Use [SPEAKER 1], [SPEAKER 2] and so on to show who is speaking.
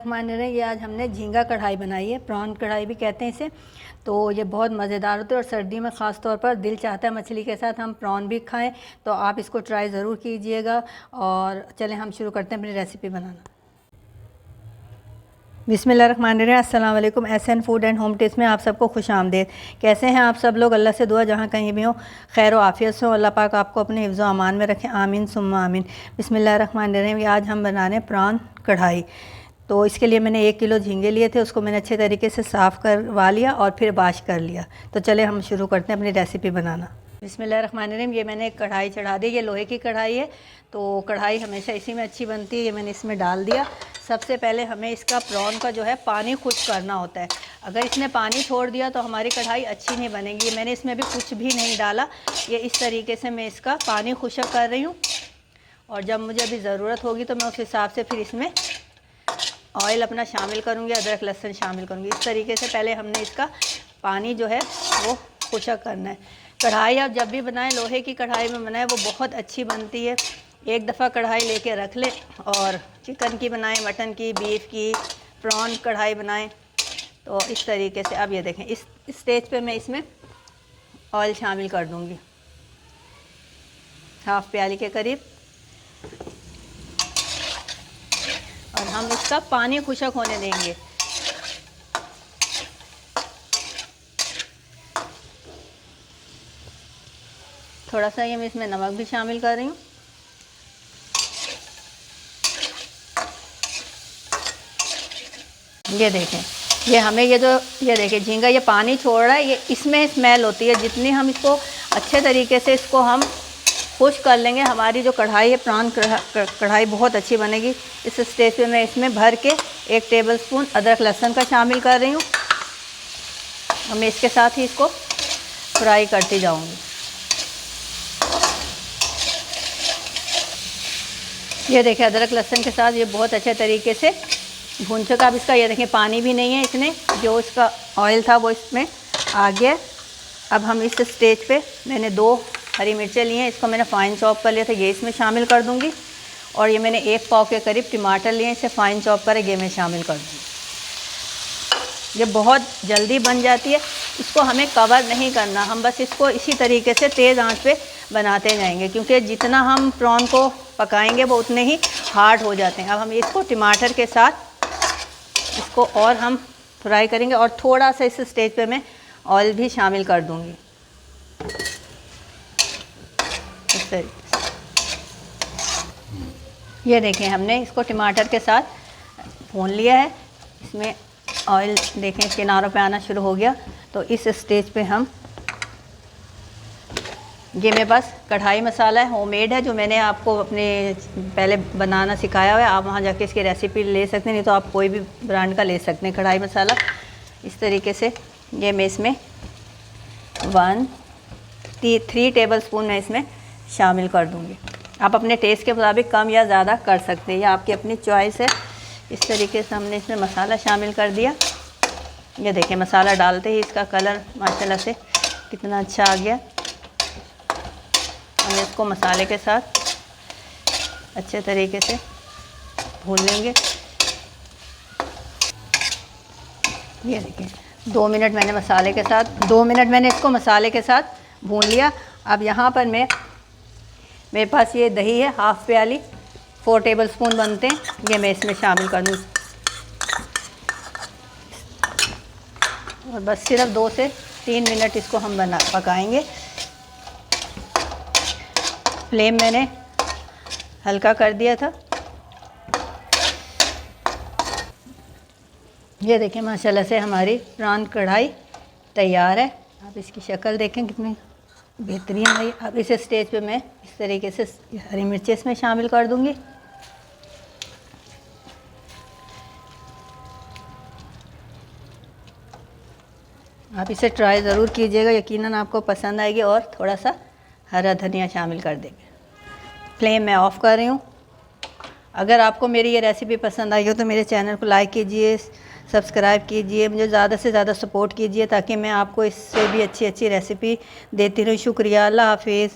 [SPEAKER 1] रहीम, ये आज हमने झींगा कढ़ाई बनाई है, प्रॉन कढ़ाई भी कहते हैं इसे। तो ये बहुत मज़ेदार होती है और सर्दी में ख़ास तौर पर दिल चाहता है मछली के साथ हम प्रॉन भी खाएं। तो आप इसको ट्राई ज़रूर कीजिएगा। और चलें हम शुरू करते हैं अपनी रेसिपी बनाना। बिस्मिल्लाहिर्रहमानिर्रहीम, अस्सलाम वालेकुम। SN food and home taste में आप सबको खुश आमदीद। कैसे हैं आप सब लोग? अल्लाह से दुआ जहाँ कहीं भी हो खैर व आफ़ियत से हो, अल्लाह पाक आपको अपने हिफ्ज़ व अमान में रखें, आमीन सुम्मा आमीन। बिस्मिल्लाहिर्रहमानिर्रहीम। आज हम बनाने प्रॉन कढ़ाई। तो इसके लिए मैंने 1 किलो झींगे लिए थे, उसको मैंने अच्छे तरीके से साफ़ करवा लिया और फिर वॉश कर लिया। तो चले हम शुरू करते हैं अपनी रेसिपी बनाना। बिस्मिल्लाहिर्रहमानिर्रहीम। ये मैंने एक कढ़ाई चढ़ा दी, ये लोहे की कढ़ाई है। तो कढ़ाई हमेशा इसी में अच्छी बनती है। ये मैंने इसमें डाल दिया। सबसे पहले हमें इसका प्रॉन का जो है पानी खुश्क करना होता है। अगर इसने पानी छोड़ दिया तो हमारी कढ़ाई अच्छी नहीं बनेगी। मैंने इसमें भी कुछ भी नहीं डाला, ये इस तरीके से मैं इसका पानी खुश्क कर रही हूँ। और जब मुझे अभी ज़रूरत होगी तो मैं उस हिसाब से फिर इसमें ऑयल अपना शामिल करूँगी, अदरक लहसुन शामिल करूँगी। इस तरीके से पहले हमने इसका पानी जो है वो खुश्क करना है। कढ़ाई आप जब भी बनाएं लोहे की कढ़ाई में बनाएं, वो बहुत अच्छी बनती है। एक दफ़ा कढ़ाई लेके रख लें और चिकन की बनाएं, मटन की, बीफ की, प्रॉन कढ़ाई बनाएं। तो इस तरीके से अब ये देखें, इस स्टेज पे मैं इसमें ऑयल शामिल कर दूँगी, हाफ़ प्याली के करीब। और हम इसका पानी खुश्क होने देंगे। थोड़ा सा ये मैं इसमें नमक भी शामिल कर रही हूँ। ये देखें, ये हमें ये देखें झींगा ये पानी छोड़ रहा है, ये इसमें स्मेल होती है। जितनी हम इसको अच्छे तरीके से इसको हम खुश्क कर लेंगे, हमारी जो कढ़ाई है प्रॉन कढ़ाई बहुत अच्छी बनेगी। इस स्टेज पे मैं इसमें भर के 1 टेबलस्पून अदरक लहसुन का शामिल कर रही हूँ। और मैं इसके साथ ही इसको फ्राई करती जाऊँगी। ये देखें, अदरक लहसुन के साथ ये बहुत अच्छे तरीके से भून चुका। अब इसका ये देखें पानी भी नहीं है इसमें, जो इसका ऑयल था वो इसमें आ गया। अब हम इस स्टेज पे मैंने 2 हरी मिर्चें ली हैं, इसको मैंने फ़ाइन चॉप कर लिया था, ये इसमें शामिल कर दूंगी। और ये मैंने 1 पाव के करीब टमाटर लिए, इसे फ़ाइन चॉप कर ये मैं शामिल कर दूँगी। ये बहुत जल्दी बन जाती है, इसको हमें कवर नहीं करना, हम बस इसको इसी तरीके से तेज़ आंच पे बनाते जाएंगे, क्योंकि जितना हम प्रॉन को पकाएंगे वो उतने ही हार्ड हो जाते हैं। अब हम इसको टमाटर के साथ इसको और हम फ्राई करेंगे। और थोड़ा सा इस स्टेज पे मैं ऑयल भी शामिल कर दूँगी इस तरीके से। ये देखें, हमने इसको टमाटर के साथ भून लिया है। इसमें ऑयल देखें किनारों पे आना शुरू हो गया। तो इस स्टेज पे हम ये मेरे पास कढ़ाई मसाला है, होममेड है, जो मैंने आपको अपने पहले बनाना सिखाया हुआ है। आप वहाँ जाके इसकी रेसिपी ले सकते हैं, नहीं तो आप कोई भी ब्रांड का ले सकते हैं कढ़ाई मसाला। इस तरीके से ये मैं इसमें 3 टेबलस्पून मैं इसमें शामिल कर दूँगी। आप अपने टेस्ट के मुताबिक कम या ज़्यादा कर सकते हैं, यह आपकी अपनी चॉइस है। इस तरीके से हमने इसमें मसाला शामिल कर दिया। ये देखें, मसाला डालते ही इसका कलर माशाल्लाह से कितना अच्छा आ गया। हम इसको मसाले के साथ अच्छे तरीके से भून लेंगे। ये देखिए, 2 मिनट मैंने इसको मसाले के साथ भून लिया। अब यहाँ पर मेरे पास ये दही है, हाफ़ प्याली, 4 टेबलस्पून बनते हैं, ये मैं इसमें शामिल कर दूँ। और बस सिर्फ 2 से 3 मिनट इसको हम पकाएंगे। फ्लेम मैंने हल्का कर दिया था। ये देखें, माशाल्लाह से हमारी प्रॉन कढ़ाई तैयार है। आप इसकी शक्ल देखें कितनी बेहतरीन है। अब इस स्टेज पे मैं इस तरीके से हरी मिर्चें इसमें शामिल कर दूंगी। आप इसे ट्राई ज़रूर कीजिएगा, यकीनन आपको पसंद आएगी। और थोड़ा सा हरा धनिया शामिल कर देंगे। फ्लेम मैं ऑफ़ कर रही हूँ। अगर आपको मेरी ये रेसिपी पसंद आई हो तो मेरे चैनल को लाइक कीजिए, सब्सक्राइब कीजिए, मुझे ज़्यादा से ज़्यादा सपोर्ट कीजिए, ताकि मैं आपको इससे भी अच्छी अच्छी रेसिपी देती रहूँ। शुक्रिया, अल्लाह हाफिज़।